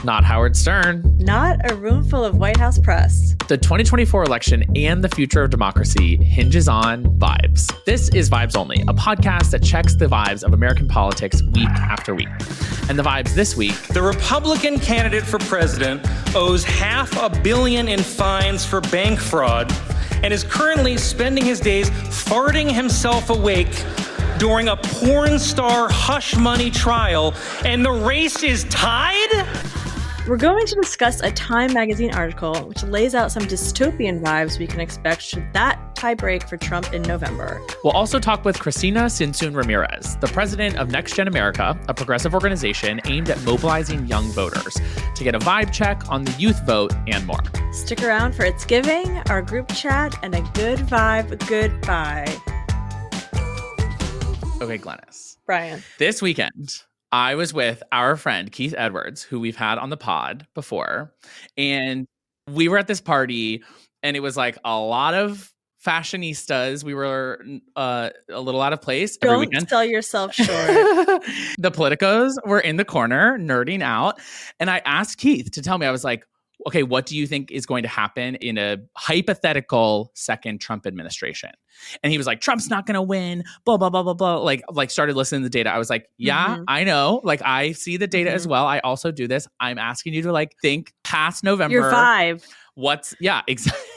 Not Howard Stern. Not a room full of White House press. The 2024 election and the future of democracy hinges on vibes. This is Vibes Only, a podcast that checks the vibes of American politics week after week. And the vibes this week. The Republican candidate for president owes $500 million in fines for bank fraud and is currently spending his days farting himself awake during a porn star hush money trial, and the race is tied? We're going to discuss a Time magazine article which lays out some dystopian vibes we can expect should that tie break for Trump in November. We'll also talk with Cristina Sinsun Ramirez, the president of Next Gen America, a progressive organization aimed at mobilizing young voters, to get a vibe check on the youth vote and more. Stick around for It's Giving, our group chat, and a good vibe goodbye. Okay, Glennis. Brian. This weekend, I was with our friend Keith Edwards, who we've had on the pod before, and we were at this party, and it was like a lot of fashionistas. We were a little out of place every weekend. Don't sell yourself short. The politicos were in the corner nerding out, and I asked Keith to tell me, I was like, okay, what do you think is going to happen in a hypothetical second Trump administration? And he was like, Trump's not going to win, blah, blah, blah, blah, blah. Like started listening to the data. I was like, yeah, I know. Like, I see the data as well. I also do this. I'm asking you to like think past November. Your vibe.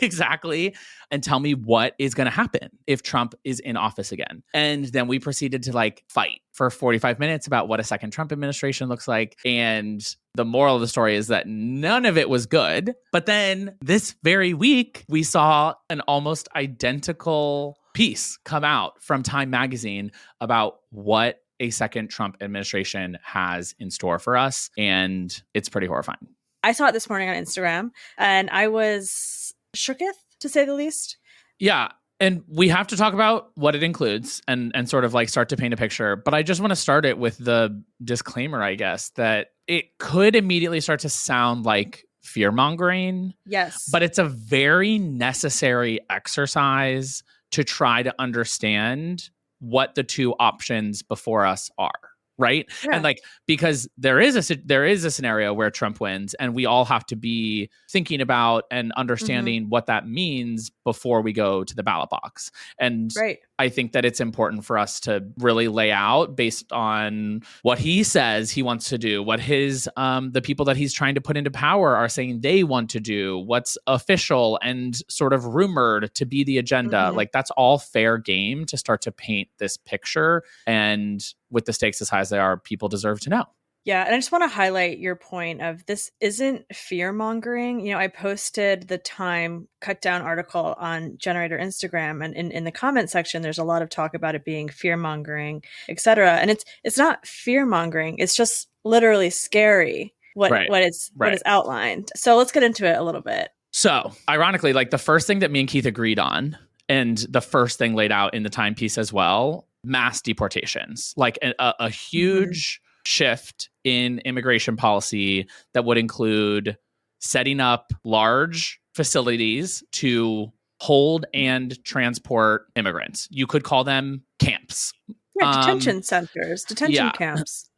Exactly. And tell me what is going to happen if Trump is in office again. And then we proceeded to like fight for 45 minutes about what a second Trump administration looks like. And the moral of the story is that none of it was good. But then this very week, we saw an almost identical piece come out from Time magazine about what a second Trump administration has in store for us. And it's pretty horrifying. I saw it this morning on Instagram, and I was shooketh, to say the least. Yeah. And we have to talk about what it includes and sort of like start to paint a picture. But I just want to start it with the disclaimer, I guess, that it could immediately start to sound like fear-mongering. Yes. But it's a very necessary exercise to try to understand what the two options before us are. Right. Yeah. And like, because there is a scenario where Trump wins, and we all have to be thinking about and understanding what that means before we go to the ballot box. And I think that it's important for us to really lay out based on what he says he wants to do, what his the people that he's trying to put into power are saying they want to do, what's official and sort of rumored to be the agenda. Like, that's all fair game to start to paint this picture. And with the stakes as high as they are, people deserve to know. Yeah. And I just want to highlight your point of this isn't fear mongering. You know, I posted the Time cut down article on Generator Instagram, and in the comment section, there's a lot of talk about it being fear mongering, etc. And it's not fear mongering. It's just literally scary what is outlined. So let's get into it a little bit. So ironically, like the first thing that me and Keith agreed on, and the first thing laid out in the Time piece as well, mass deportations, like a huge shift in immigration policy that would include setting up large facilities to hold and transport immigrants. You could call them camps. Yeah, detention centers, camps.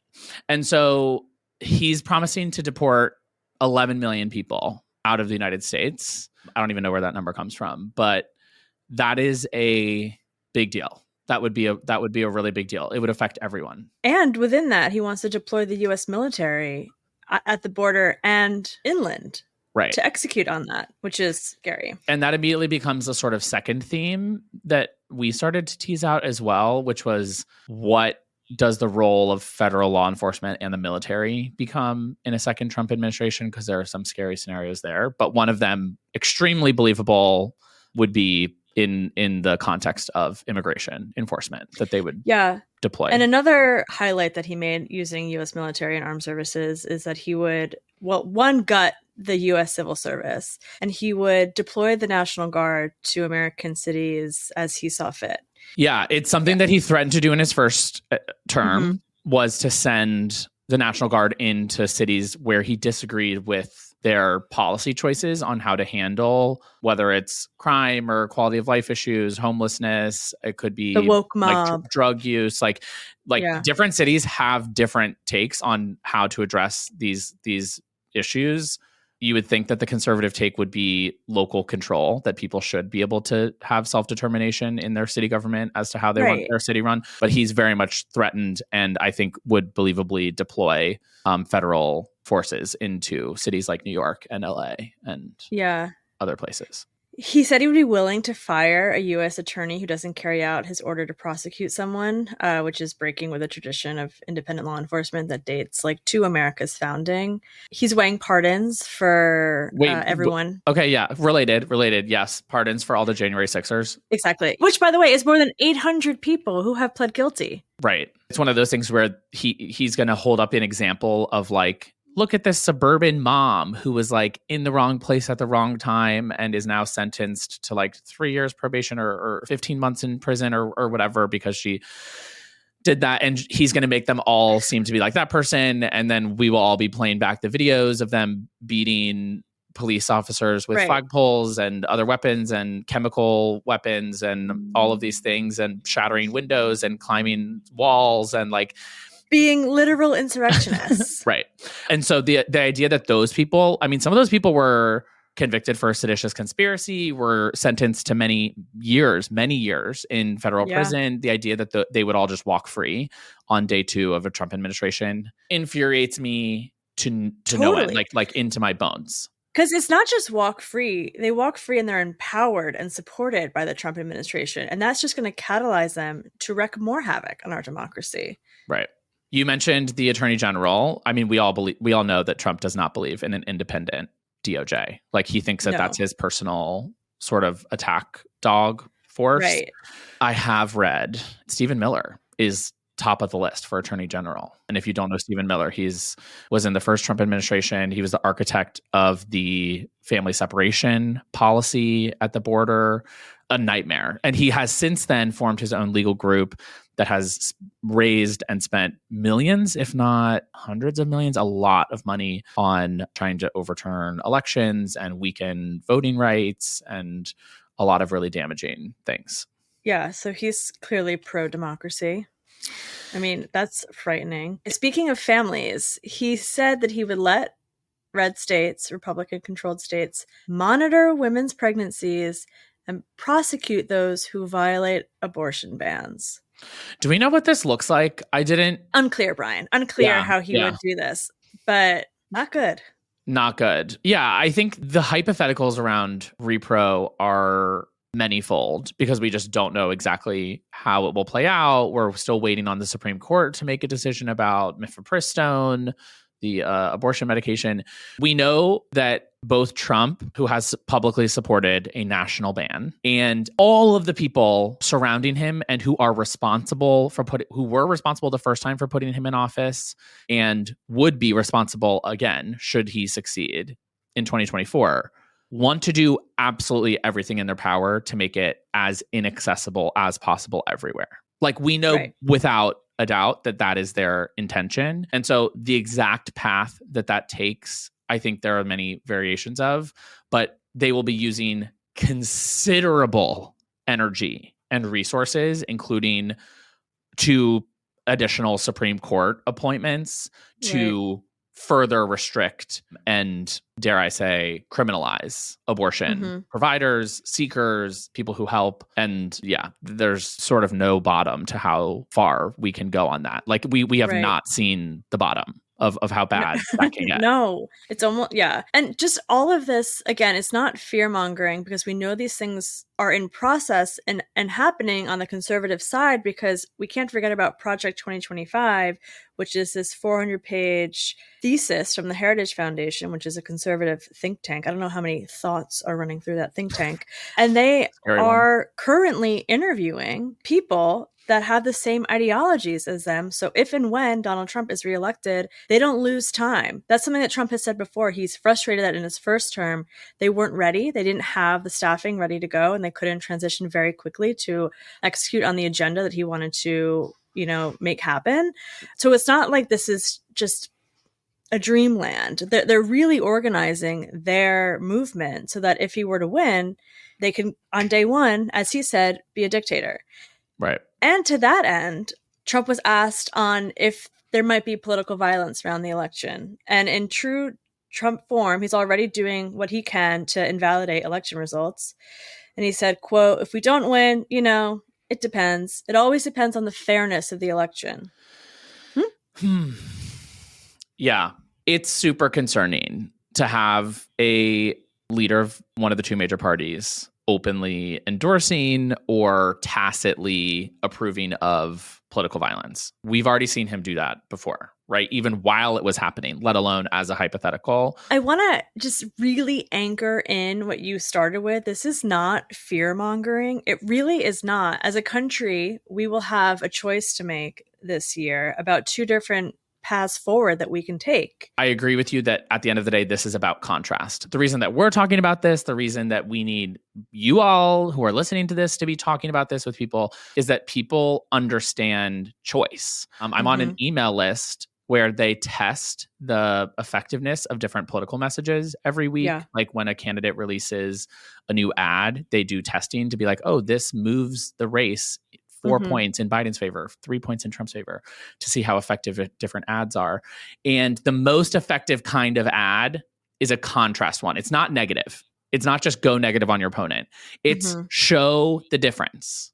And so he's promising to deport 11 million people out of the United States. I don't even know where that number comes from, but that is a big deal. That would be a really big deal. It would affect everyone. And within that, he wants to deploy the U.S. military at the border and inland to execute on that, which is scary. And that immediately becomes a sort of second theme that we started to tease out as well, which was, what does the role of federal law enforcement and the military become in a second Trump administration? Because there are some scary scenarios there. But one of them, extremely believable, would be in the context of immigration enforcement that they would deploy. And another highlight that he made using U.S. military and armed services is that he would, gut the U.S. civil service, and he would deploy the National Guard to American cities as he saw fit. Yeah, it's something that he threatened to do in his first term, was to send the National Guard into cities where he disagreed with their policy choices on how to handle, whether it's crime or quality of life issues, homelessness. It could be the woke mob, like drug use. Different cities have different takes on how to address these issues. You would think that the conservative take would be local control, that people should be able to have self-determination in their city government as to how they want their city run. But he's very much threatened, and I think would believably deploy federal forces into cities like New York and LA and other places. He said he would be willing to fire a U.S. attorney who doesn't carry out his order to prosecute someone, which is breaking with a tradition of independent law enforcement that dates to America's founding. He's weighing pardons for everyone. Okay, yeah. Related. Yes. Pardons for all the January 6ers. Exactly. Which, by the way, is more than 800 people who have pled guilty. Right. It's one of those things where he's going to hold up an example of look at this suburban mom who was in the wrong place at the wrong time and is now sentenced to 3 years probation or 15 months in prison or whatever because she did that. And he's going to make them all seem to be like that person. And then we will all be playing back the videos of them beating police officers with flagpoles and other weapons and chemical weapons and all of these things and shattering windows and climbing walls and being literal insurrectionists. Right. And so the idea that those people, some of those people were convicted for a seditious conspiracy, were sentenced to many years in federal prison. The idea that they would all just walk free on day 2 of a Trump administration infuriates me to no end, into my bones. Because it's not just walk free. They walk free and they're empowered and supported by the Trump administration. And that's just going to catalyze them to wreak more havoc on our democracy. Right. You mentioned the attorney general. We all know that Trump does not believe in an independent DOJ. He thinks that that's his personal sort of attack dog force. Right. I have read Stephen Miller is top of the list for attorney general. And if you don't know Stephen Miller, was in the first Trump administration. He was the architect of the family separation policy at the border, a nightmare. And he has since then formed his own legal group that has raised and spent millions, if not hundreds of millions, a lot of money on trying to overturn elections and weaken voting rights and a lot of really damaging things. Yeah, so he's clearly pro-democracy. That's frightening. Speaking of families, he said that he would let red states, Republican-controlled states, monitor women's pregnancies and prosecute those who violate abortion bans. Do we know what this looks like? Unclear, Brian. Unclear how he would do this, but not good. Not good. Yeah, I think the hypotheticals around repro are manyfold because we just don't know exactly how it will play out. We're still waiting on the Supreme Court to make a decision about mifepristone, the abortion medication. We know that both Trump, who has publicly supported a national ban, and all of the people surrounding him and who are responsible who were responsible the first time for putting him in office and would be responsible again should he succeed in 2024, want to do absolutely everything in their power to make it as inaccessible as possible everywhere. We know without a doubt that is their intention. And so the exact path that takes, I think there are many variations of, but they will be using considerable energy and resources, including 2 additional Supreme Court appointments to further restrict and, dare I say, criminalize abortion providers, seekers, people who help. And there's sort of no bottom to how far we can go on that. We have not seen the bottom of how bad that can get. No, it's almost, And just all of this, again, it's not fear mongering because we know these things are in process and happening on the conservative side, because we can't forget about Project 2025, which is this 400-page thesis from the Heritage Foundation, which is a conservative think tank. I don't know how many thoughts are running through that think tank. And they are currently interviewing people that have the same ideologies as them. So if and when Donald Trump is reelected, they don't lose time. That's something that Trump has said before. He's frustrated that in his first term, they weren't ready. They didn't have the staffing ready to go, and they couldn't transition very quickly to execute on the agenda that he wanted to, make happen. So it's not like this is just a dreamland. They're really organizing their movement so that if he were to win, they can, on day one, as he said, be a dictator. Right. And to that end, Trump was asked on if there might be political violence around the election. And in true Trump form, he's already doing what he can to invalidate election results. And he said, quote, "If we don't win, it depends. It always depends on the fairness of the election." Yeah, it's super concerning to have a leader of one of the two major parties openly endorsing or tacitly approving of political violence. We've already seen him do that before, right? Even while it was happening, let alone as a hypothetical. I want to just really anchor in what you started with. This is not fear mongering. It really is not. As a country, we will have a choice to make this year about two different paths forward that we can take. I agree with you that at the end of the day, this is about contrast. The reason that we're talking about this, the reason that we need you all who are listening to this to be talking about this with people is that people understand choice. I'm on an email list where they test the effectiveness of different political messages every week. Yeah. Like when a candidate releases a new ad, they do testing to be like, oh, this moves the race 4 points in Biden's favor, 3 points in Trump's favor, to see how effective different ads are. And the most effective kind of ad is a contrast one. It's not negative. It's not just go negative on your opponent. It's show the difference.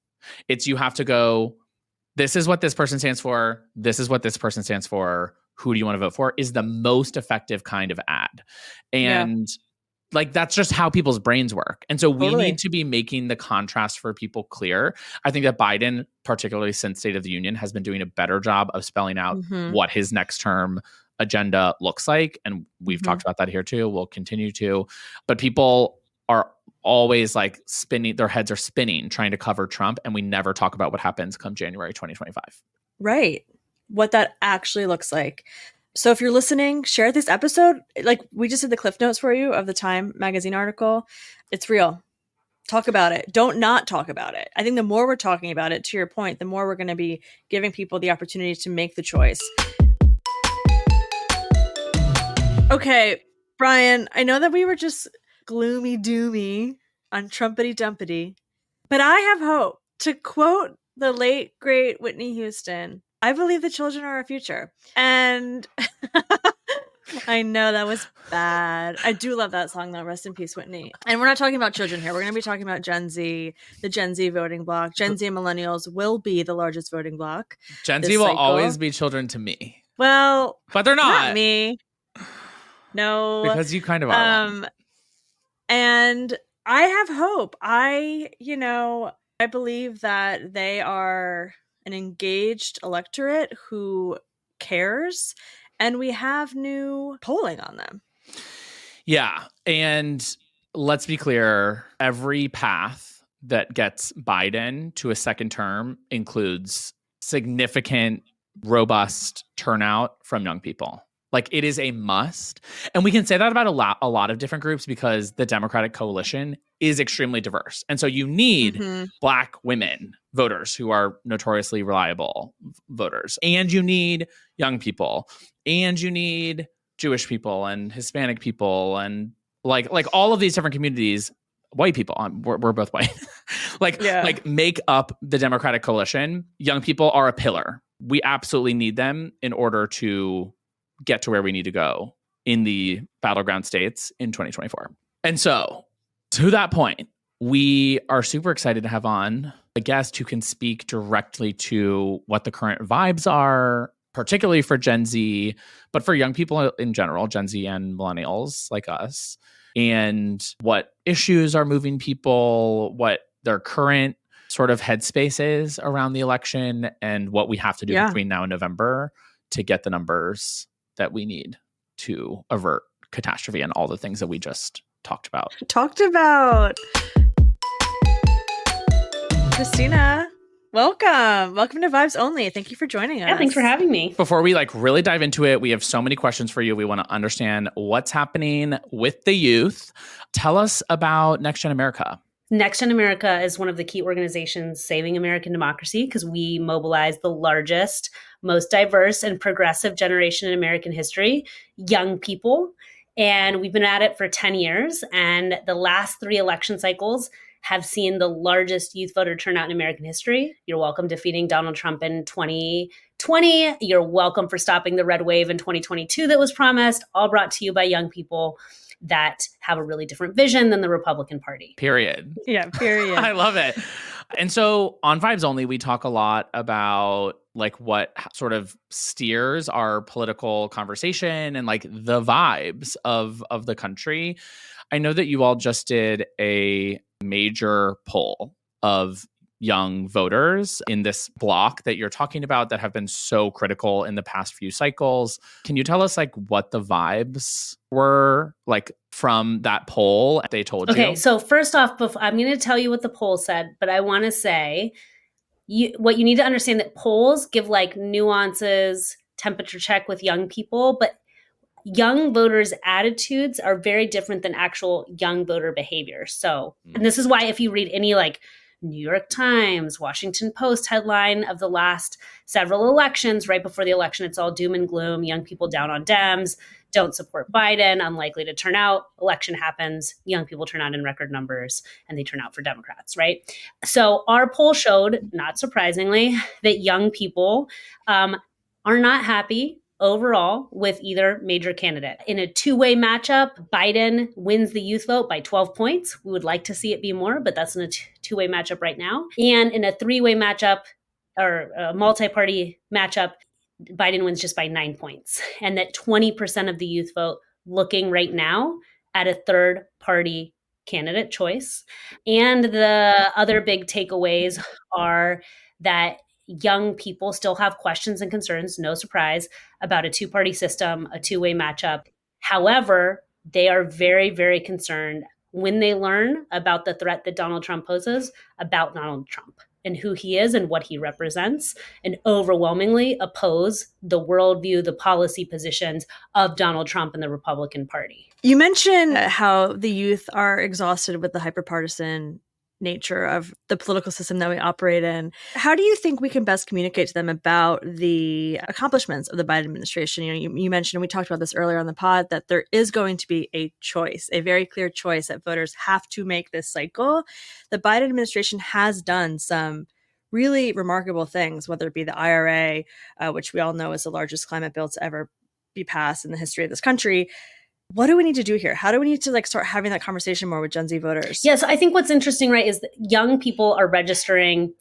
It's you have to go, this is what this person stands for. This is what this person stands for. Who do you want to vote for? Is the most effective kind of ad. And like, that's just how people's brains work. And so we need to be making the contrast for people clear. I think that Biden, particularly since State of the Union, has been doing a better job of spelling out what his next term agenda looks like. And we've talked about that here too. We'll continue to. But people are always like spinning, their heads are spinning, trying to cover Trump. And we never talk about what happens come January 2025. Right. What that actually looks like. So if you're listening, share this episode. Like we just did the cliff notes for you of the Time magazine article. It's real. Talk about it. Don't not talk about it. I think the more we're talking about it, to your point, the more we're going to be giving people the opportunity to make the choice. Okay, Brian, I know that we were just gloomy doomy on Trumpity Dumpity, but I have hope. To quote the late, great Whitney Houston, I believe the children are our future. And I know that was bad. I do love that song, though. Rest in peace, Whitney. And we're not talking about children here. We're going to be talking about Gen Z, the Gen Z voting bloc. Gen Z and millennials will be the largest voting bloc. Gen Z will always be children to me. Well, but they're not me. No. Because you kind of are. And I have hope. I believe that they are an engaged electorate who cares, and we have new polling on them. Yeah. And let's be clear, every path that gets Biden to a second term includes significant, robust turnout from young people. Like, it is a must. And we can say that about a lot of different groups because the Democratic coalition is extremely diverse. And so you need Black women voters who are notoriously reliable voters. And you need young people. And you need Jewish people and Hispanic people and like all of these different communities. White people, we're both white. like make up the Democratic coalition. Young people are a pillar. We absolutely need them in order to get to where we need to go in the battleground states in 2024. And so, to that point, we are super excited to have on a guest who can speak directly to what the current vibes are, particularly for Gen Z, but for young people in general, Gen Z and millennials like us, and what issues are moving people, what their current sort of headspace is around the election, and what we have to do between now and November to get the numbers that we need to avert catastrophe and all the things that we just talked about. Christina, welcome. Welcome to Vibes Only. Thank you for joining us. Yeah, thanks for having me. Before we really dive into it, we have so many questions for you. We want to understand what's happening with the youth. Tell us about Next Gen America. Next Gen America is one of the key organizations saving American democracy because we mobilize the largest, most diverse and progressive generation in American history, young people. And we've been at it for 10 years. And the last 3 election cycles have seen the largest youth voter turnout in American history. You're welcome defeating Donald Trump in 2020 2020. You're welcome for stopping the red wave in 2022 that was promised, all brought to you by young people that have a really different vision than the Republican Party. Period. Yeah, period. I love it. And so on Vibes Only, we talk a lot about like what sort of steers our political conversation and like the vibes of the country. I know that you all just did a major poll of young voters in this block that you're talking about that have been so critical in the past few cycles. Can you tell us like what the vibes were like from that poll they told you? Okay, so first off, I'm going to tell you what the poll said, but I want to say what you need to understand that polls give like nuances, temperature check with young people, but young voters' attitudes are very different than actual young voter behavior. So, and this is why if you read any like New York Times, Washington Post headline of the last several elections, right before the election, it's all doom and gloom, young people down on Dems, don't support Biden, unlikely to turn out. Election happens, young people turn out in record numbers, and they turn out for Democrats, right? So our poll showed, not surprisingly, that young people are not happy overall with either major candidate. In a two-way matchup, Biden wins the youth vote by 12 points. We would like to see it be more, but that's in a two-way matchup right now. And in a three-way matchup or a multi-party matchup, Biden wins just by 9 points. And that 20% of the youth vote looking right now at a third-party candidate choice. And the other big takeaways are that young people still have questions and concerns, no surprise, about a two-party system, a two-way matchup. However, they are very, very concerned when they learn about the threat that Donald Trump poses about Donald Trump and who he is and what he represents, and overwhelmingly oppose the worldview, the policy positions of Donald Trump and the Republican Party. You mentioned how the youth are exhausted with the hyperpartisan nature of the political system that we operate in. How do you think we can best communicate to them about the accomplishments of the Biden administration? You mentioned, and we talked about this earlier on the pod, that there is going to be a choice, a very clear choice that voters have to make this cycle. The Biden administration has done some really remarkable things, whether it be the IRA, which we all know is the largest climate bill to ever be passed in the history of this country. What do we need to do here? How do we need to like start having that conversation more with Gen Z voters? Yes, I think what's interesting, right, is that young people are registering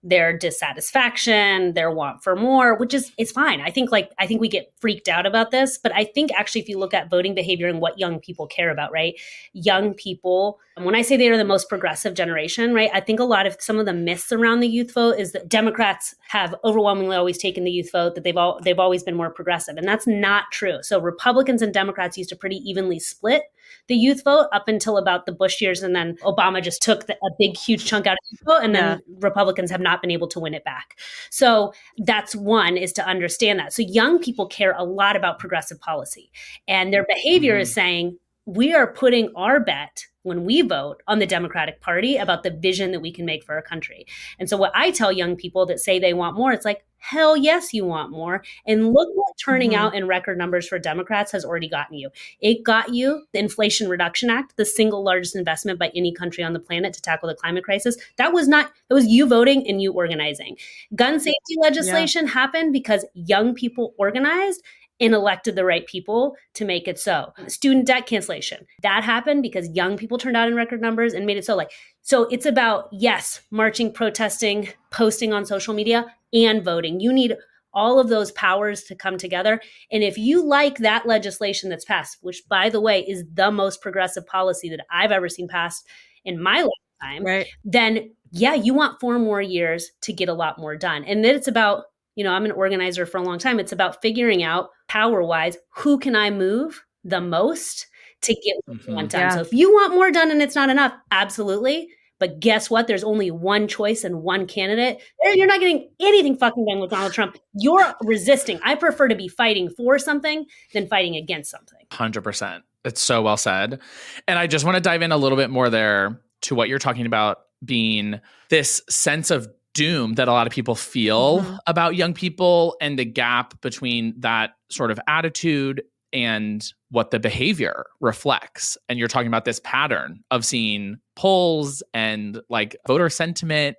their dissatisfaction, their want for more, which is it's fine. I think we get freaked out about this, but I think actually if you look at voting behavior and what young people care about, right? Young people, when I say they are the most progressive generation, right? I think a lot of some of the myths around the youth vote is that Democrats have overwhelmingly always taken the youth vote, that they've always been more progressive, and that's not true. So Republicans and Democrats used to pretty evenly split the youth vote up until about the Bush years, and then Obama just took a big, huge chunk out of the vote, and then Republicans have not been able to win it back. So that's one, is to understand that. So young people care a lot about progressive policy, and their behavior is saying, we are putting our bet when we vote on the Democratic Party about the vision that we can make for our country. And so what I tell young people that say they want more, it's like, hell yes, you want more. And look what turning out in record numbers for Democrats has already gotten you. It got you the Inflation Reduction Act, the single largest investment by any country on the planet to tackle the climate crisis. That was you voting and you organizing. Gun safety legislation happened because young people organized and elected the right people to make it so. Student debt cancellation, that happened because young people turned out in record numbers and made it so. So it's about, yes, marching, protesting, posting on social media, and voting. You need all of those powers to come together. And if you like that legislation that's passed, which by the way is the most progressive policy that I've ever seen passed in my lifetime, then yeah, you want 4 more years to get a lot more done. And then it's about, I'm an organizer for a long time. It's about figuring out power-wise, who can I move the most to get what you want done. Yeah. So if you want more done and it's not enough, absolutely. But guess what? There's only one choice and one candidate. You're not getting anything fucking done with Donald Trump. You're resisting. I prefer to be fighting for something than fighting against something. 100%. It's so well said. And I just want to dive in a little bit more there to what you're talking about being this sense of doom that a lot of people feel about young people and the gap between that sort of attitude and what the behavior reflects. And you're talking about this pattern of seeing polls and like voter sentiment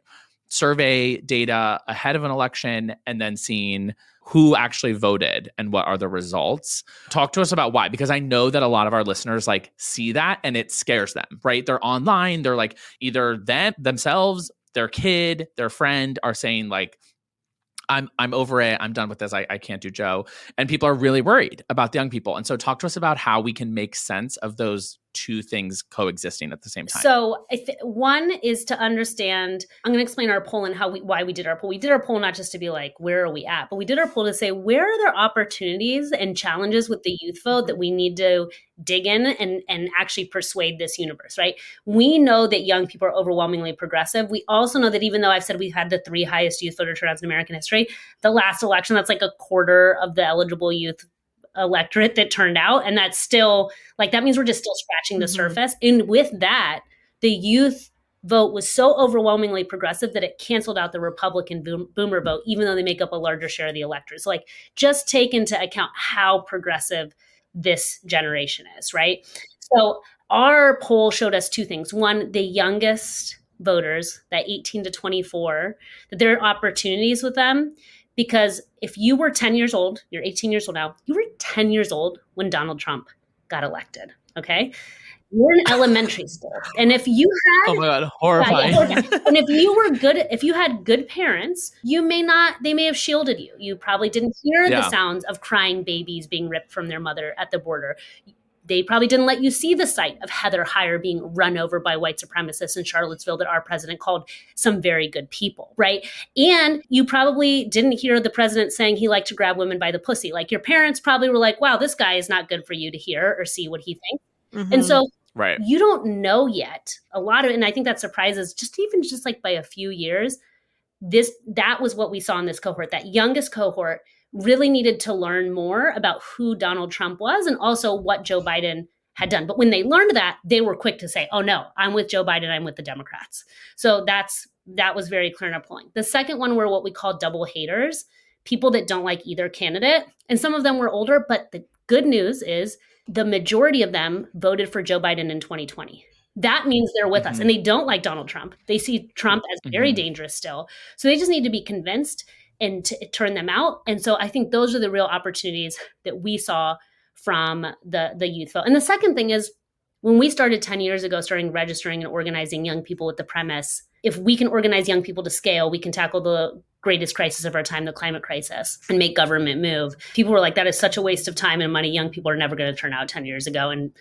survey data ahead of an election and then seeing who actually voted and what are the results. Talk to us about why, because I know that a lot of our listeners like see that and it scares them, right? They're online, they're like either themselves, their kid, their friend are saying like, I'm over it. I'm done with this. I can't do Joe. And people are really worried about the young people. And so talk to us about how we can make sense of those two things coexisting at the same time. So one is to understand, I'm going to explain our poll and why we did our poll. We did our poll not just to be like, where are we at? But we did our poll to say, where are there opportunities and challenges with the youth vote that we need to dig in and actually persuade this universe, right? We know that young people are overwhelmingly progressive. We also know that even though I've said we've had the 3 highest youth voter turnouts in American history, the last election, that's like a quarter of the eligible youth electorate that turned out. And that's still like, that means we're just still scratching the surface. And with that, the youth vote was so overwhelmingly progressive that it canceled out the Republican boomer vote, even though they make up a larger share of the electorate. So like, just take into account how progressive this generation is, right? So our poll showed us 2 things. One, the youngest voters, that 18 to 24, that there are opportunities with them. Because if you were 10 years old, you're 18 years old now, you were 10 years old when Donald Trump got elected, okay? You're in elementary school. And if you had— oh my God, horrifying. And if you were good, if you had good parents, they may have shielded you. You probably didn't hear the sounds of crying babies being ripped from their mother at the border. They probably didn't let you see the sight of Heather Heyer being run over by white supremacists in Charlottesville that our president called some very good people, right? And you probably didn't hear the president saying he liked to grab women by the pussy. Like your parents probably were like, wow, this guy is not good for you to hear or see what he thinks. Mm-hmm. And so you don't know yet a lot of it. And I think that surprises just like by a few years, that was what we saw in this cohort. That youngest cohort really needed to learn more about who Donald Trump was and also what Joe Biden had done. But when they learned that, they were quick to say, oh no, I'm with Joe Biden, I'm with the Democrats. So that was very clear in our polling. The second one were what we call double haters, people that don't like either candidate. And some of them were older, but the good news is the majority of them voted for Joe Biden in 2020. That means they're with us and they don't like Donald Trump. They see Trump as very dangerous still. So they just need to be convinced and to turn them out. And so I think those are the real opportunities that we saw from the youth vote. And the second thing is, when we started 10 years ago, starting registering and organizing young people with the premise, if we can organize young people to scale, we can tackle the greatest crisis of our time, the climate crisis, and make government move. People were like, that is such a waste of time and money. Young people are never going to turn out 10 years ago, and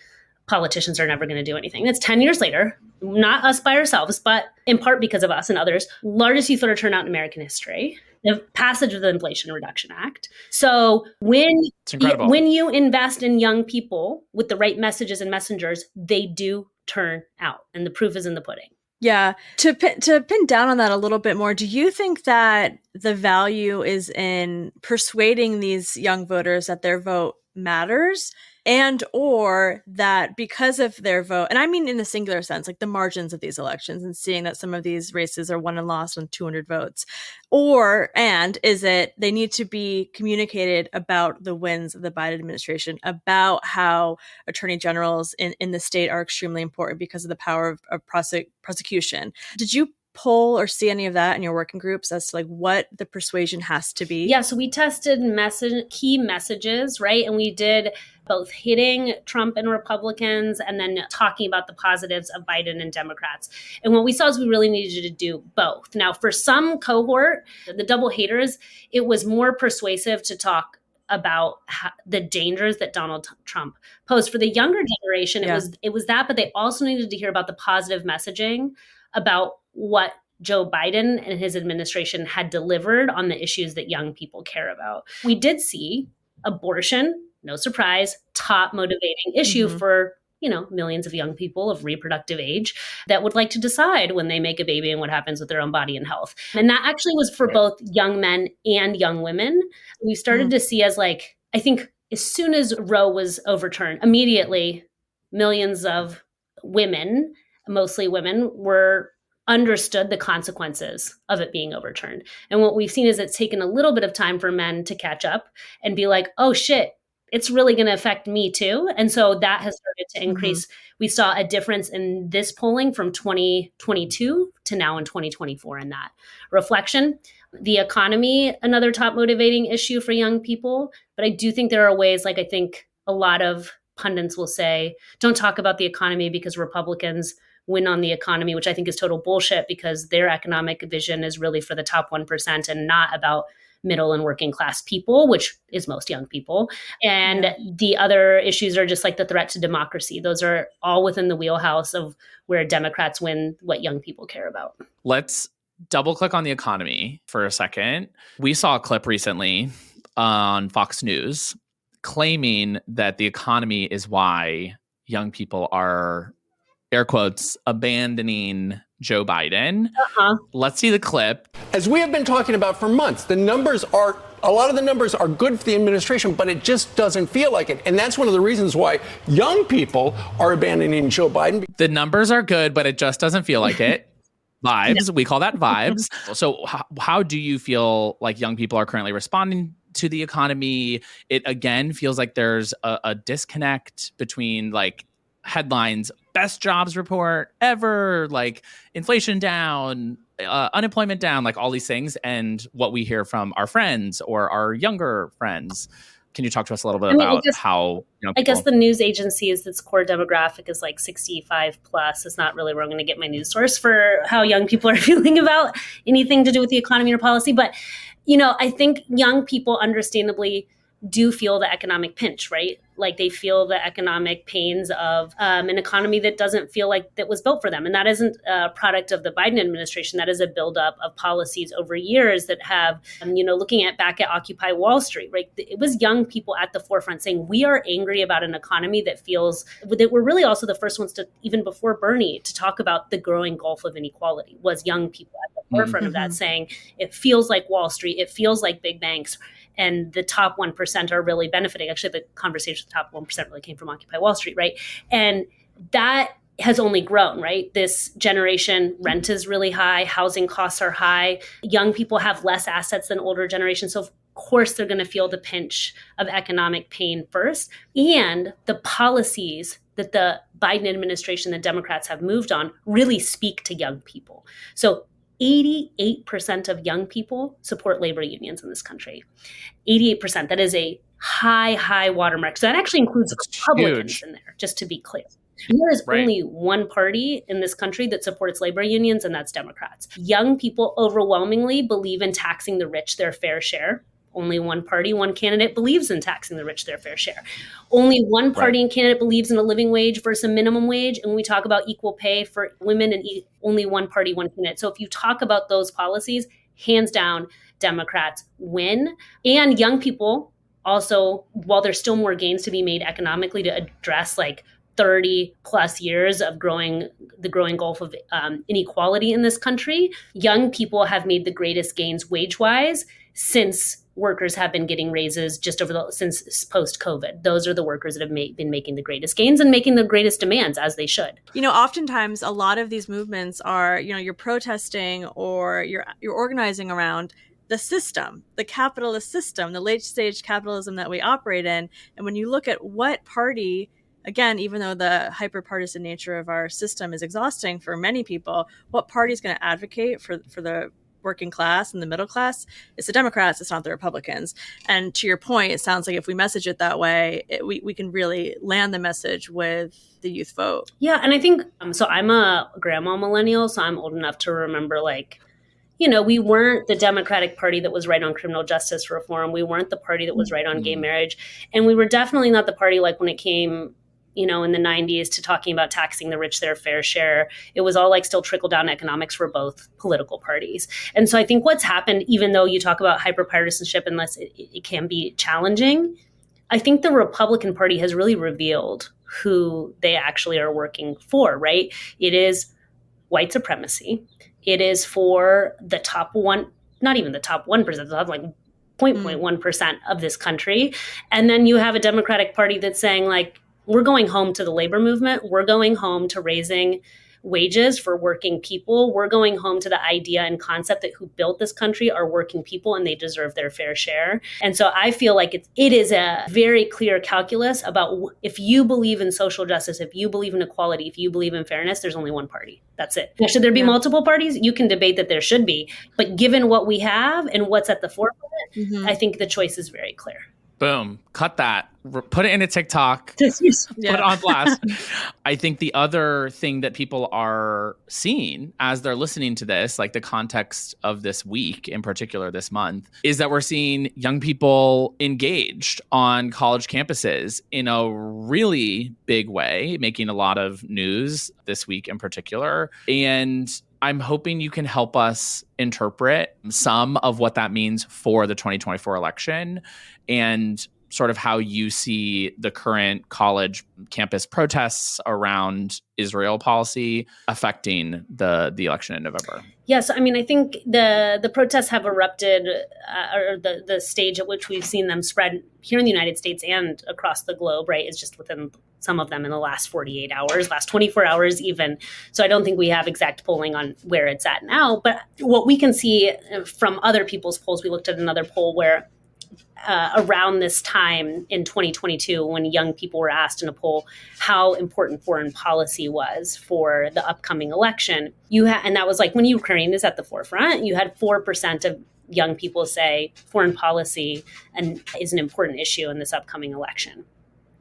politicians are never going to do anything. That's 10 years later, not us by ourselves, but in part because of us and others, largest youth voter turnout in American history. The passage of the Inflation Reduction Act. So when you invest in young people with the right messages and messengers, they do turn out. And the proof is in the pudding. Yeah. To pin down on that a little bit more, do you think that the value is in persuading these young voters that their vote matters? And or that because of their vote, and I mean in the singular sense, like the margins of these elections and seeing that some of these races are won and lost on 200 votes, and is it they need to be communicated about the wins of the Biden administration, about how attorney generals in the state are extremely important because of the power of prosecution. Did you poll or see any of that in your working groups as to like what the persuasion has to be? Yeah, so we tested key messages, right? And we did both hitting Trump and Republicans and then talking about the positives of Biden and Democrats. And what we saw is we really needed to do both. Now, for some cohort, the double haters, it was more persuasive to talk about the dangers that Donald Trump posed. For the younger generation, it was that, but they also needed to hear about the positive messaging about what Joe Biden and his administration had delivered on the issues that young people care about. We did see abortion, no surprise, top motivating issue for, millions of young people of reproductive age that would like to decide when they make a baby and what happens with their own body and health. And that actually was for both young men and young women. We started to see I think as soon as Roe was overturned, immediately millions of women, mostly women, understood the consequences of it being overturned. And what we've seen is it's taken a little bit of time for men to catch up and be like, oh shit, it's really going to affect me too. And so that has started to increase. We saw a difference in this polling from 2022 to now in 2024 in that reflection. The economy, another top motivating issue for young people. But I do think there are ways, like I think a lot of pundits will say, don't talk about the economy because Republicans win on the economy, which I think is total bullshit because their economic vision is really for the top 1% and not about middle and working class people, which is most young people. And the other issues are just like the threat to democracy. Those are all within the wheelhouse of where Democrats win what young people care about. Let's double click on the economy for a second. We saw a clip recently on Fox News claiming that the economy is why young people are, air quotes, abandoning Joe Biden. Let's see the clip. As we have been talking about for months, a lot of the numbers are good for the administration, but it just doesn't feel like it. And that's one of the reasons why young people are abandoning Joe Biden. The numbers are good, but it just doesn't feel like it. Vibes. We call that vibes. So how do you feel like young people are currently responding to the economy? It again feels like there's a disconnect between like headlines, best jobs report ever, like inflation down, unemployment down, like all these things, and what we hear from our friends or our younger friends. Can you talk to us a little bit about how young people... I guess the news agencies, its core demographic is like 65 plus. It's not really where I'm going to get my news source for how young people are feeling about anything to do with the economy or policy. But, you know, I think young people understandably do feel the economic pinch, right? Like they feel the economic pains of an economy that doesn't feel like that was built for them. And that isn't a product of the Biden administration. That is a buildup of policies over years that have, looking back at Occupy Wall Street, right? It was young people at the forefront saying, we are angry about an economy that feels that we're really also the first ones to, even before Bernie, to talk about the growing gulf of inequality, was young people at the forefront of that saying, it feels like Wall Street, it feels like big banks. And the top 1% are really benefiting. Actually, the conversation with the top 1% really came from Occupy Wall Street, right? And that has only grown, right? This generation, rent is really high, housing costs are high, young people have less assets than older generations. So of course, they're going to feel the pinch of economic pain first. And the policies that the Biden administration, the Democrats have moved on really speak to young people. So 88% of young people support labor unions in this country. 88%. That is a high watermark. So that actually includes Republicans in there, just to be clear. There is only one party in this country that supports labor unions, and that's Democrats. Young people overwhelmingly believe in taxing the rich their fair share. Only one party, one candidate believes in taxing the rich their fair share. Only one party and candidate believes in a living wage versus a minimum wage. And when we talk about equal pay for women, and only one party, one candidate. So if you talk about those policies, hands down, Democrats win. And young people also, while there's still more gains to be made economically to address like 30 plus years of the growing gulf of inequality in this country, young people have made the greatest gains wage-wise since workers have been getting raises since post-COVID. Those are the workers that have been making the greatest gains and making the greatest demands, as they should. Oftentimes a lot of these movements are, you're protesting or you're organizing around the system, the capitalist system, the late stage capitalism that we operate in. And when you look at what party, again, even though the hyper-partisan nature of our system is exhausting for many people, what party is going to advocate for the working class and the middle class? It's the Democrats, it's not the Republicans. And to your point, it sounds like if we message it that way, we can really land the message with the youth vote. Yeah, and I think, so I'm a grandma millennial, so I'm old enough to remember we weren't the Democratic Party that was right on criminal justice reform. We weren't the party that was right on gay marriage. And we were definitely not the party like when it came in the 90s to talking about taxing the rich their fair share. It was all like still trickle down economics for both political parties. And so I think what's happened, even though you talk about hyperpartisanship, unless it can be challenging, I think the Republican Party has really revealed who they actually are working for, right? It is white supremacy. It is for the top one, not even the top 1%, the top 0.1% of this country. And then you have a Democratic Party that's saying we're going home to the labor movement. We're going home to raising wages for working people. We're going home to the idea and concept that who built this country are working people and they deserve their fair share. And so I feel like it is a very clear calculus about if you believe in social justice, if you believe in equality, if you believe in fairness, there's only one party. That's it. Now, should there be multiple parties? You can debate that there should be. But given what we have and what's at the forefront, I think the choice is very clear. Boom. Cut that. Put it in a TikTok. Put it on blast. I think the other thing that people are seeing as they're listening to this, like the context of this week in particular this month, is that we're seeing young people engaged on college campuses in a really big way, making a lot of news this week in particular. And I'm hoping you can help us interpret some of what that means for the 2024 election and sort of how you see the current college campus protests around Israel policy affecting the election in November. Yes, I mean, I think the protests have erupted, or the stage at which we've seen them spread here in the United States and across the globe, right, is just within some of them in the last 48 hours, last 24 hours even. So I don't think we have exact polling on where it's at now. But what we can see from other people's polls, we looked at another poll where around this time in 2022, when young people were asked in a poll how important foreign policy was for the upcoming election, and that was like when Ukraine is at the forefront, you had 4% of young people say foreign policy is an important issue in this upcoming election.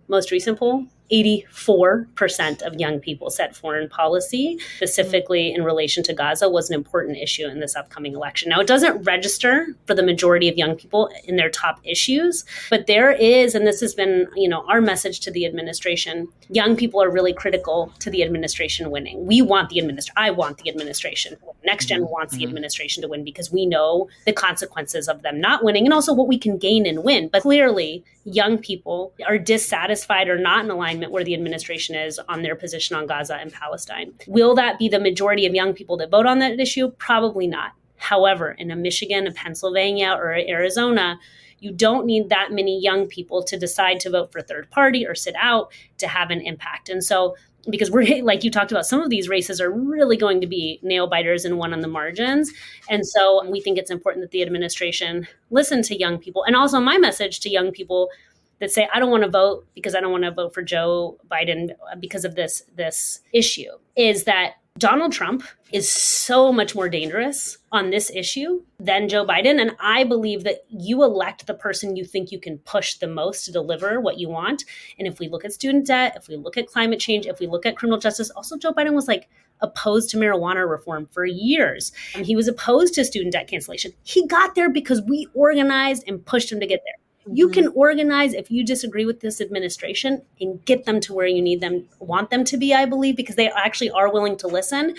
Most recent poll, 84% of young people said foreign policy, specifically in relation to Gaza, was an important issue in this upcoming election. Now, it doesn't register for the majority of young people in their top issues, but there is, and this has been, our message to the administration, young people are really critical to the administration winning. We want the administration. I want the administration. Next Gen wants the administration to win because we know the consequences of them not winning and also what we can gain and win. But clearly, young people are dissatisfied or not in alignment where the administration is on their position on Gaza and Palestine. Will that be the majority of young people that vote on that issue? Probably not. However, in a Michigan, a Pennsylvania, or Arizona, you don't need that many young people to decide to vote for third party or sit out to have an impact. And so, because we're, like you talked about, some of these races are really going to be nail biters and won on the margins. And so we think it's important that the administration listen to young people. And also my message to young people that say, I don't want to vote because I don't want to vote for Joe Biden because of this issue, is that Donald Trump is so much more dangerous on this issue than Joe Biden. And I believe that you elect the person you think you can push the most to deliver what you want. And if we look at student debt, if we look at climate change, if we look at criminal justice, also Joe Biden was opposed to marijuana reform for years. And he was opposed to student debt cancellation. He got there because we organized and pushed him to get there. You can organize if you disagree with this administration and get them to where you need them, want them to be, I believe, because they actually are willing to listen.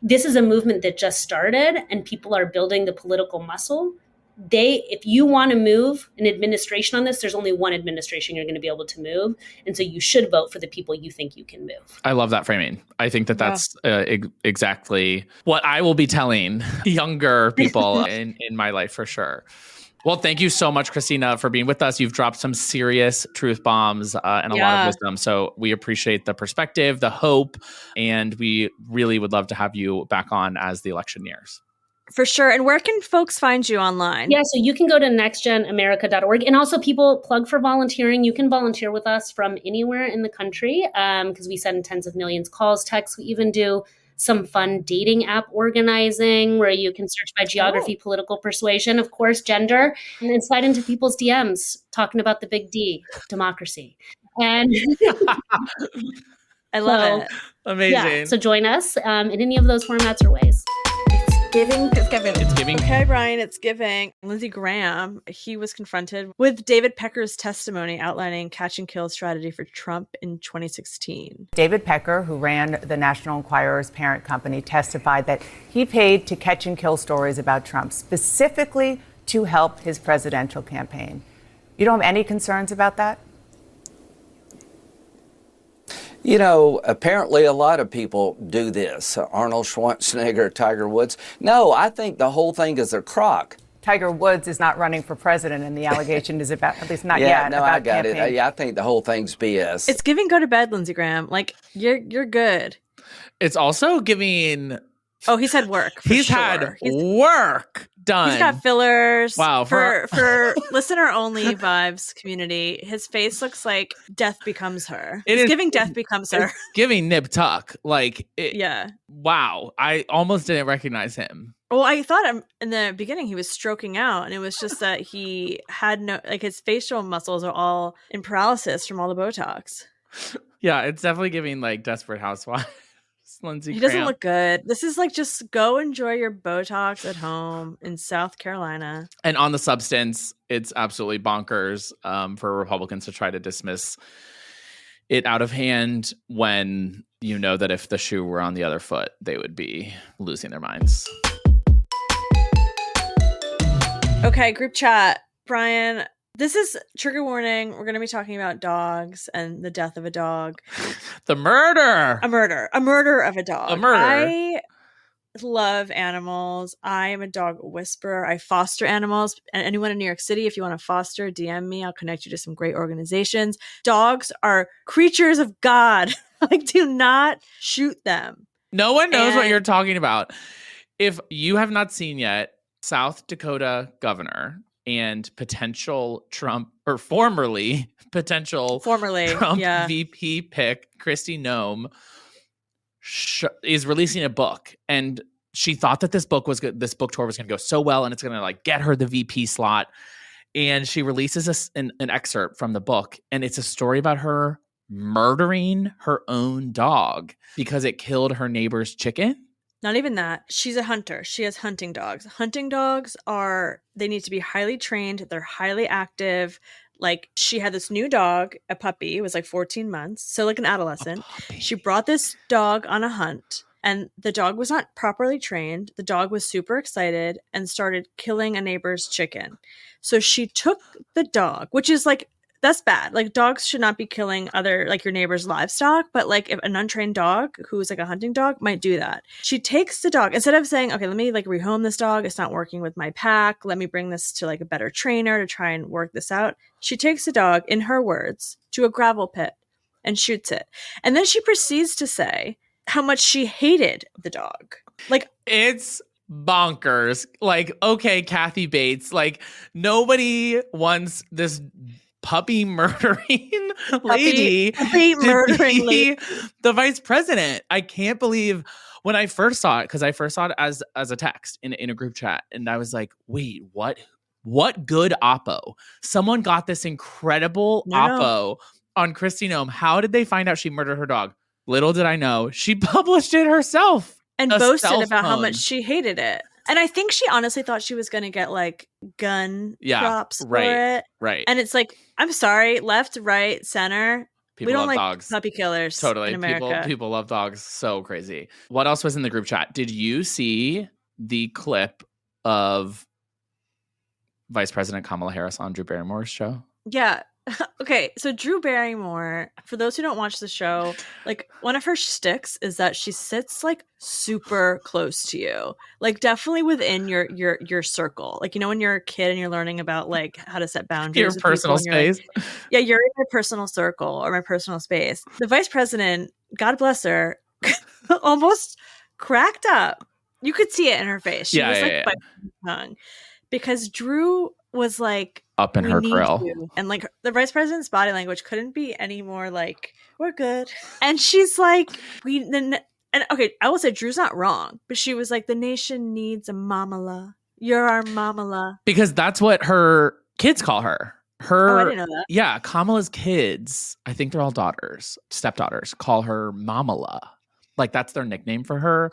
This is a movement that just started and people are building the political muscle. If you want to move an administration on this, there's only one administration you're going to be able to move. And so you should vote for the people you think you can move. I love that framing. I think that's exactly what I will be telling younger people in my life for sure. Well, thank you so much, Kristina, for being with us. You've dropped some serious truth bombs and a lot of wisdom. So we appreciate the perspective, the hope, and we really would love to have you back on as the election nears. For sure. And where can folks find you online? Yeah, so you can go to nextgenamerica.org. And also people plug for volunteering. You can volunteer with us from anywhere in the country because we send tens of millions calls, texts. We even do some fun dating app organizing where you can search by geography, political persuasion, of course, gender, and then slide into people's DMs talking about the big D, democracy. And I love it. Amazing. Yeah, so join us in any of those formats or ways. It's giving. Okay, Brian, it's giving. Lindsey Graham, he was confronted with David Pecker's testimony outlining catch and kill strategy for Trump in 2016. David Pecker, who ran the National Enquirer's parent company, testified that he paid to catch and kill stories about Trump, specifically to help his presidential campaign. You don't have any concerns about that? Apparently a lot of people do this. Arnold Schwarzenegger, Tiger Woods. No, I think the whole thing is a crock. Tiger Woods is not running for president, and the allegation is about, at least not yet. Yeah, no, about I got campaign. it. I think the whole thing's BS. It's giving go to bed, Lindsey Graham. You're good. It's also giving. Oh, he's had work. He's had work done. He's got fillers. Wow. For listener only vibes community, his face looks like Death Becomes Her. It's giving Death Becomes Her. It's giving Nip Tuck. Like, yeah. Wow. I almost didn't recognize him. Well, I thought in the beginning he was stroking out, and it was just that he had no, like, his facial muscles are all in paralysis from all the Botox. Yeah, it's definitely giving like Desperate Housewives. Lindsay He doesn't look good. This is like, just go enjoy your Botox at home in South Carolina. And on the substance, it's absolutely bonkers for Republicans to try to dismiss it out of hand when you know that if the shoe were on the other foot, they would be losing their minds. Okay, group chat. Brian, this is trigger warning. We're going to be talking about dogs and the death of a dog. The murder. A murder of a dog. A murder. I love animals. I am a dog whisperer. I foster animals. And anyone in New York City, if you want to foster, DM me. I'll connect you to some great organizations. Dogs are creatures of God. Like, do not shoot them. No one knows what you're talking about. If you have not seen yet, South Dakota governor and potential Trump, or formerly Trump VP pick, Kristi Noem, is releasing a book. And she thought that this book tour was going to go so well, and it's going to like get her the VP slot. And she releases an excerpt from the book, and it's a story about her murdering her own dog because it killed her neighbor's chicken. Not even that. She's a hunter. She has hunting dogs. Hunting dogs they need to be highly trained. They're highly active. Like, she had this new dog, a puppy. It was like 14 months. So like an adolescent. She brought this dog on a hunt, and the dog was not properly trained. The dog was super excited and started killing a neighbor's chicken. So she took the dog, which is like, that's bad. Like, dogs should not be killing other, like, your neighbor's livestock. But like, if an untrained dog who's like a hunting dog might do that, she takes the dog, instead of saying, okay, let me like rehome this dog. It's not working with my pack. Let me bring this to like a better trainer to try and work this out. She takes the dog, in her words, to a gravel pit and shoots it. And then she proceeds to say how much she hated the dog. Like, it's bonkers. Like, okay, Kathy Bates, like, nobody wants this puppy murdering lady the vice president. I can't believe when I first saw it, because I first saw it as a text in a group chat, and I was like, wait, what good oppo? Someone got this incredible oppo on Kristi Noem. How did they find out she murdered her dog? Little did I know, she published it herself and boasted about how much she hated it. And I think she honestly thought she was going to get like gun props for it. Right. And it's like, I'm sorry, left, right, center. People we don't love like dogs. Puppy killers. Totally. In America. People love dogs. So crazy. What else was in the group chat? Did you see the clip of Vice President Kamala Harris on Drew Barrymore's show? Yeah. Okay, so Drew Barrymore, for those who don't watch the show, like, one of her shticks is that she sits like super close to you, like definitely within your circle. Like, you know, when you're a kid and you're learning about like how to set boundaries, your personal space. Like, yeah, you're in my personal circle or my personal space. The vice president, God bless her, almost cracked up. You could see it in her face. She was biting her tongue because Drew was like up in her grill, and like the vice president's body language couldn't be any more like, we're good. And she's like, and okay, I will say Drew's not wrong, but she was like, the nation needs a Mamala. You're our Mamala, because that's what her kids call her. I didn't know that. Yeah, Kamala's kids, I think they're all stepdaughters, call her Mamala. Like, that's their nickname for her.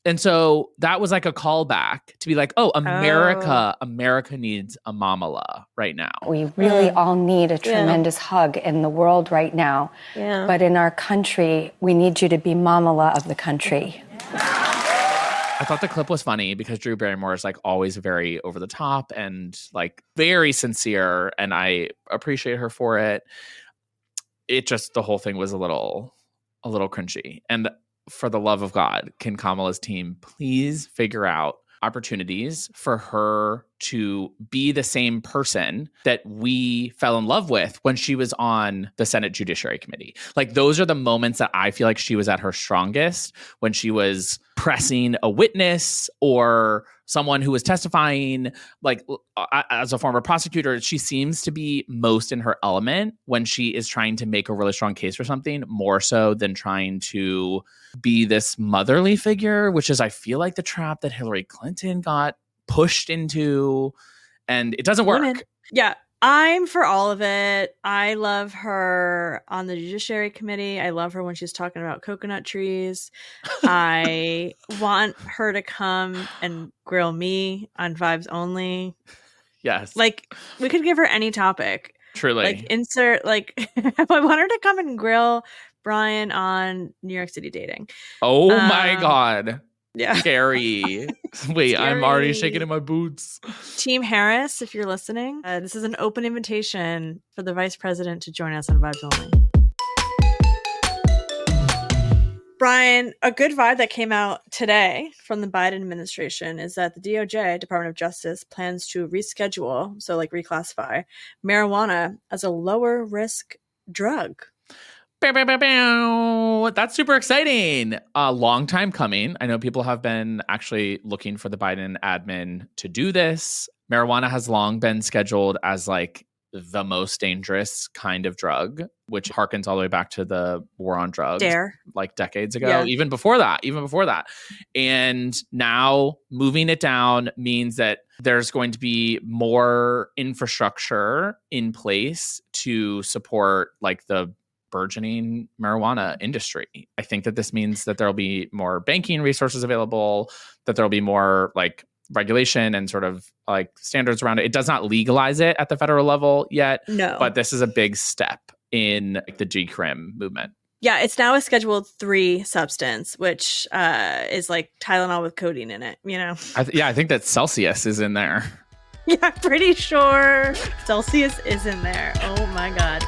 And so that was like a callback to be like, America needs a Mamala right now. We really all need a tremendous hug in the world right now. Yeah. But in our country, we need you to be Mamala of the country. I thought the clip was funny because Drew Barrymore is like always very over the top and like very sincere, and I appreciate her for it. It just, the whole thing was a little cringy. And for the love of God, can Kamala's team please figure out opportunities for her to be the same person that we fell in love with when she was on the Senate Judiciary Committee. Like, those are the moments that I feel like she was at her strongest, when she was pressing a witness or someone who was testifying. Like, as a former prosecutor, she seems to be most in her element when she is trying to make a really strong case for something, more so than trying to be this motherly figure, which is, I feel like, the trap that Hillary Clinton got pushed into, and it doesn't work. Women. Yeah, I'm for all of it. I love her on the Judiciary Committee. I love her when she's talking about coconut trees. I want her to come and grill me on Vibes Only. Yes. Like, we could give her any topic. Truly. Like, insert, like, I want her to come and grill Brian on New York City dating. Oh my God. Yeah. Scary. Wait, Scary. I'm already shaking in my boots. Team Harris, if you're listening, this is an open invitation for the vice president to join us on Vibes Only. Brian, a good vibe that came out today from the Biden administration is that the DOJ, Department of Justice, plans to reschedule, so like reclassify, marijuana as a lower risk drug. That's super exciting. A long time coming. I know people have been actually looking for the Biden admin to do this. Marijuana has long been scheduled as like the most dangerous kind of drug, which harkens all the way back to the war on drugs, like decades ago, even before that. And now moving it down means that there's going to be more infrastructure in place to support like the burgeoning marijuana industry. I think that this means that there'll be more banking resources available, that there'll be more like regulation and sort of like standards around it. It does not legalize it at the federal level yet, but this is a big step in like, the decrim movement. Yeah, it's now a Schedule 3 substance, which is like Tylenol with codeine in it, you know? I think that Celsius is in there. Yeah, I'm pretty sure Celsius is in there. Oh my God.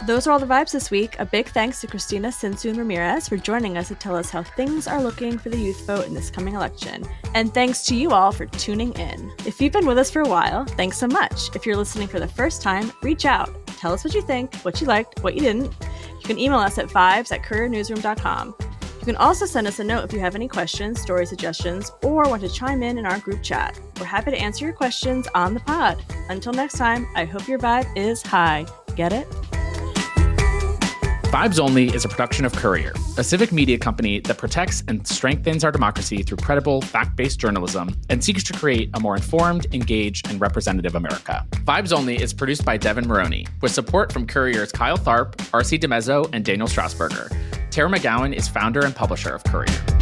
Those are all the vibes this week. A big thanks to Cristina Sinsoon Ramirez for joining us to tell us how things are looking for the youth vote in this coming election. And thanks to you all for tuning in. If you've been with us for a while, thanks so much. If you're listening for the first time, reach out. Tell us what you think, what you liked, what you didn't. You can email us at vibes@couriernewsroom.com. You can also send us a note if you have any questions, story suggestions, or want to chime in our group chat. We're happy to answer your questions on the pod. Until next time, I hope your vibe is high. Get it? Vibes Only is a production of Courier, a civic media company that protects and strengthens our democracy through credible, fact-based journalism and seeks to create a more informed, engaged, and representative America. Vibes Only is produced by Devin Maroney, with support from Courier's Kyle Tharp, RC DeMezzo, and Daniel Strasburger. Tara McGowan is founder and publisher of Courier.